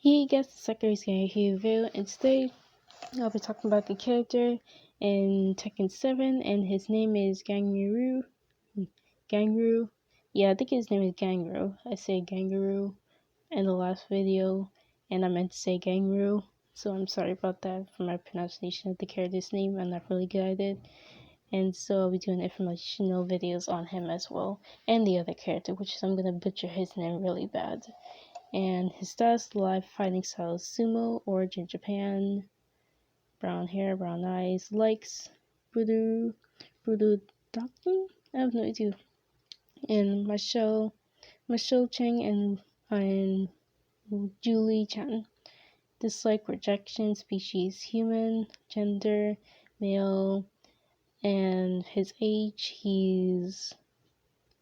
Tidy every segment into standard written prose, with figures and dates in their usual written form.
Hey guys, SAKURA-ROSEGAMER here review, and today I'll be talking about the character in Tekken 7, and his name is Ganryu. Ganryu. Yeah, I think his name is Ganryu. I said Ganryu in the last video, and I meant to say Ganryu, so I'm sorry about that for my pronunciation of the character's name. I'm not really good at it. And so I'll be doing informational videos on him as well, and the other character, which is I'm gonna butcher his name really bad. And his stats: live fighting style sumo, origin Japan, brown hair, brown eyes, likes Budu Daki? I have no idea. And Michelle Cheng and Julie Chan. Dislike: rejection, species human, gender male, and his age, he's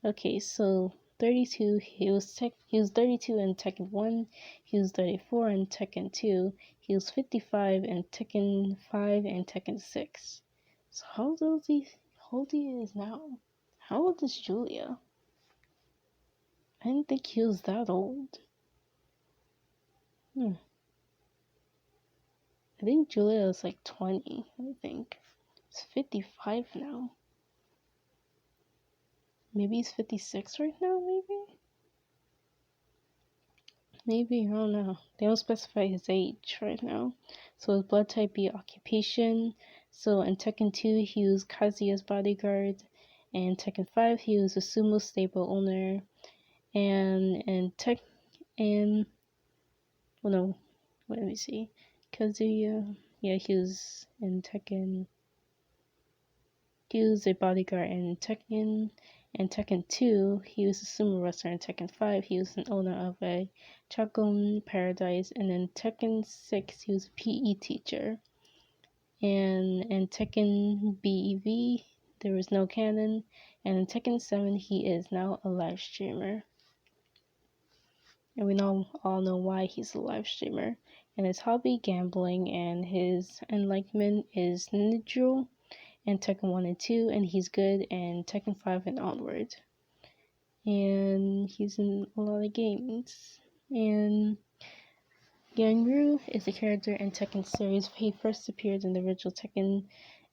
okay, so 32. He was 32 in Tekken 1. He was 34 in Tekken 2. He was 55 in Tekken 5 and Tekken 6. So how old he is now? How old is Julia? I didn't think he was that old. I think Julia was like 20. I think he's 55 now. Maybe he's 56 right now. Maybe, I don't know. They don't specify his age right now. So his blood type be occupation. So in Tekken 2, he was Kazuya's bodyguard. And in Tekken 5, he was a sumo stable owner. And in let me see. Kazuya, yeah, he was in Tekken. He was a bodyguard in Tekken. In Tekken 2, he was a sumo wrestler. In Tekken 5, he was an owner of a Chakon Paradise. And in Tekken 6, he was a PE teacher. And in Tekken BEV, there was no canon. And in Tekken 7, he is now a live streamer. And we all know why he's a live streamer. And his hobby, gambling, and his enlightenment is neutral. And Tekken 1 and 2, and he's good in Tekken 5 and onward. And he's in a lot of games. And Ganryu is a character in Tekken series. He first appeared in the original Tekken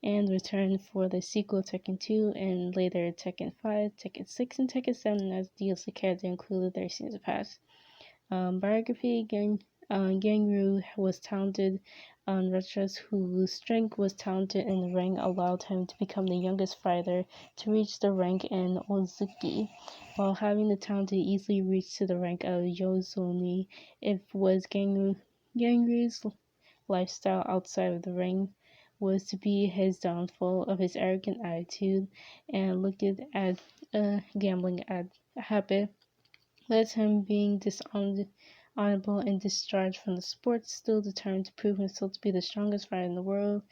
and returned for the sequel Tekken 2 and later Tekken 5, Tekken 6, and Tekken 7 as DLC character included their scenes of past. Biography: Ganryu was talented wrestler whose strength was talented in the ring allowed him to become the youngest fighter to reach the rank in Ozuki, while having the talent to easily reach to the rank of Yozomi. It was Ganryu's lifestyle outside of the ring was to be his downfall of his arrogant attitude and looked at gambling habit led him being dishonorable and discharged from the sport. Still determined to prove himself to be the strongest fighter in the world,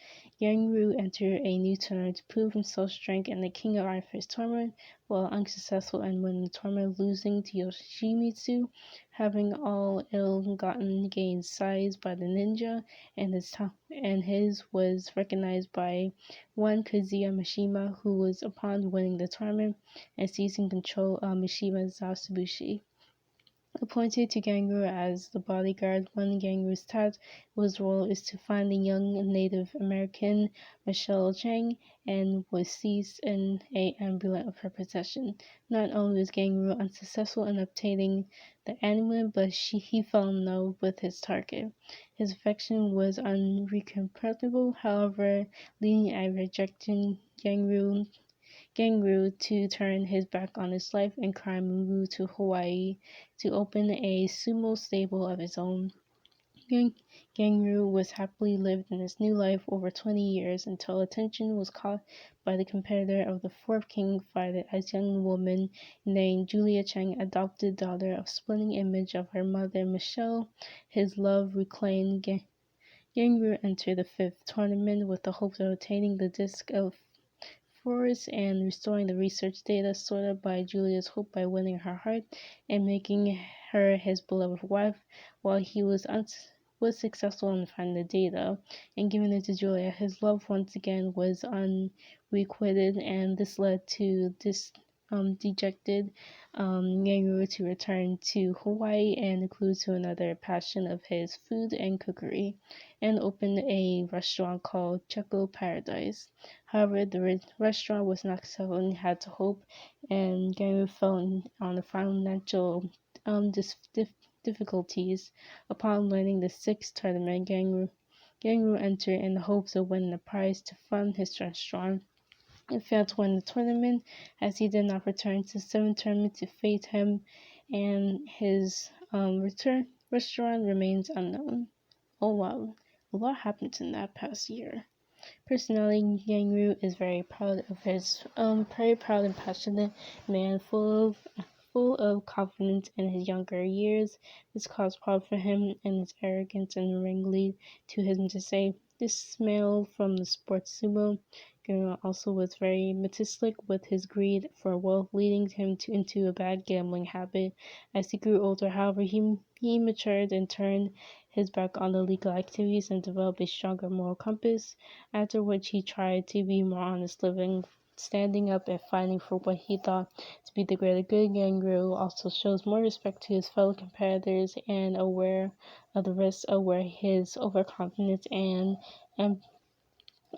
Ganryu entered a new tournament to prove himself strength in the King of Iron Fist tournament. While unsuccessful in winning the tournament, losing to Yoshimitsu, having all ill-gotten gains seized by the ninja, and his was recognized by one Kazuya Mishima, who was upon winning the tournament and seizing control of Mishima's Zatsubushi. Appointed to Ganryu as the bodyguard, one Ganryu's task role is to find the young Native American Michelle Cheng and was seized in an ambulance of her possession. Not only was Ganryu unsuccessful in obtaining the amulet, but he fell in love with his target. His affection was unrecoverable, however, leading and rejecting Ganryu to turn his back on his life and crime and move to Hawaii to open a sumo stable of his own. Ganryu was happily lived in his new life over 20 years until attention was caught by the competitor of the fourth king fighter as young woman named Julia Cheng, adopted daughter of splitting image of her mother Michelle. His love reclaimed Ganryu entered the fifth tournament with the hope of obtaining the disc of Force and restoring the research data sorted by Julia's hope by winning her heart and making her his beloved wife. While he was successful in finding the data and giving it to Julia, his love once again was unrequited, and this led to dejected Ganryu to return to Hawaii and clue to another passion of his, food and cookery, and opened a restaurant called Choco Paradise. However, the restaurant was not successful and had to hope, and Ganryu fell on the financial difficulties. Upon learning the sixth tournament, Ganryu entered in the hopes of winning a prize to fund his restaurant. He failed to win the tournament as he did not return to the seventh tournament to face him, and his restaurant remains unknown. Oh wow, a lot happened in that past year. Personally, Ganryu is very proud of his very proud and passionate man, full of confidence in his younger years. This caused problem for him, and his arrogance and ring lead to him to say, "This male from the sports sumo." Ganryu also was very materialistic with his greed for wealth, leading him into a bad gambling habit. As he grew older, however, he matured and turned his back on the legal activities and developed a stronger moral compass, after which he tried to be more honest living, standing up and fighting for what he thought to be the greater good. Ganryu also shows more respect to his fellow competitors and aware of the risks of where his overconfidence and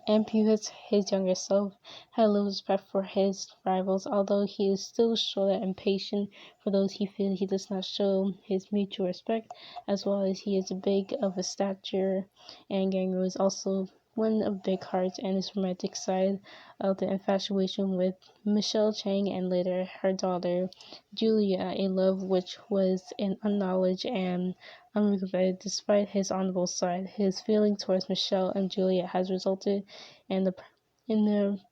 Ampu's his younger self had little respect for his rivals, although he is still short and impatient for those he feels he does not show his mutual respect, as well as he is big of a stature, and Ganryu is also one of big hearts and his romantic side of the infatuation with Michelle Chang and later her daughter Julia, a love which was an unknowledge and unregretted. Despite his honorable side, his feeling towards Michelle and Julia has resulted in the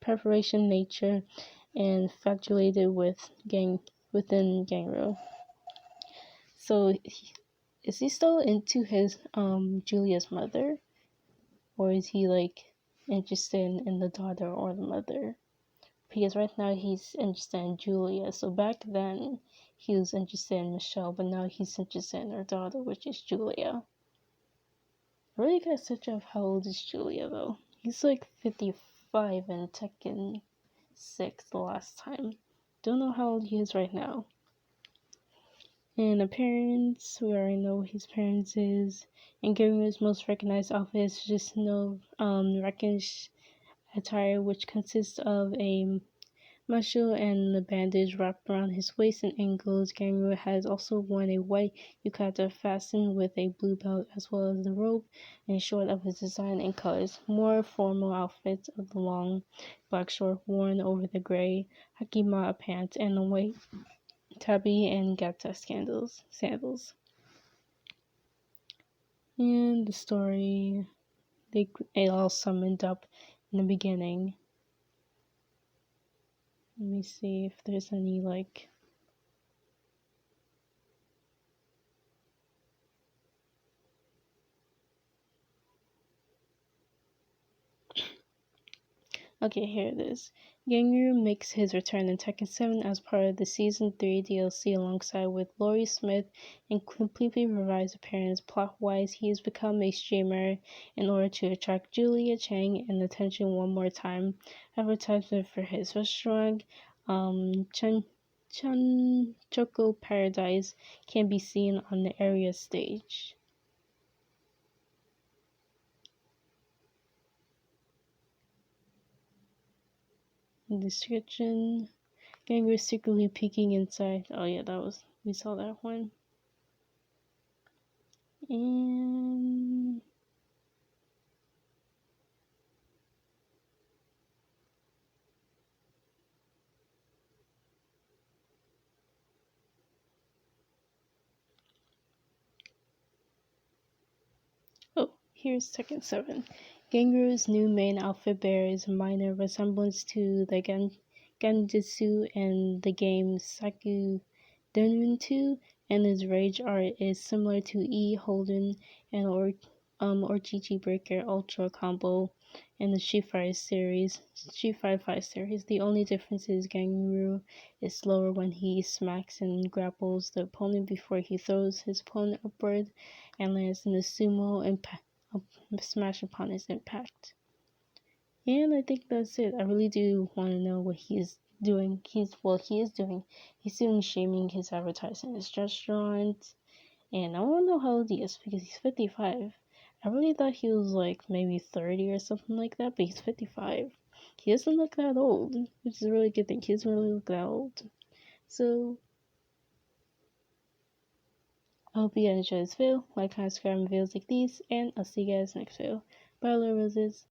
preparation nature and infatuated within Ganryu. So is he still into his Julia's mother, or is he like interested in the daughter or the mother? Because right now he's interested in Julia. So back then he was interested in Michelle, but now he's interested in her daughter, which is Julia. I really got such of how old is Julia though. He's like 55 in Tekken 6 the last time. Don't know how old he is right now. And appearance, we already know what his appearance is. And Gary's most recognized outfit is just Rakish attire, which consists of a muscle and the bandage wrapped around his waist and ankles. Ganryu has also worn a white yukata fastened with a blue belt, as well as the robe and short of his design and colors. More formal outfits of the long black short worn over the gray hakima pants and the white tabi and gata sandals. And the story, they all summoned up in the beginning. Let me see if there's any like okay, here it is. Ganryu makes his return in Tekken 7 as part of the Season 3 DLC alongside with Laurie Smith and completely revised appearance. Plot-wise, he has become a streamer in order to attract Julia Chang and attention one more time. Advertisement for his restaurant, Choco Paradise, can be seen on the area stage. Description: Ganryu secretly peeking inside. Oh yeah, we saw that one. And oh, here's Tekken 7. Ganryu's new main outfit bears a minor resemblance to the Genjutsu in the game SAKURA-ROSEGAMER 2, and his rage art is similar to E Holden and Orchichi Breaker Ultra combo in the Street Fighter V series. The only difference is Ganryu is slower when he smacks and grapples the opponent before he throws his opponent upward and lands in the sumo smash upon his impact. And I think that's it. I really do want to know what he's doing shaming his advertising his restaurant. And I want to know how old he is because he's 55. I really thought he was like maybe 30 or something like that, but he's 55. He doesn't look that old, which is a really good thing. He doesn't really look that old. So, I hope you guys enjoyed this video. Like, comment, subscribe on videos like these, and I'll see you guys next video. Bye, little roses.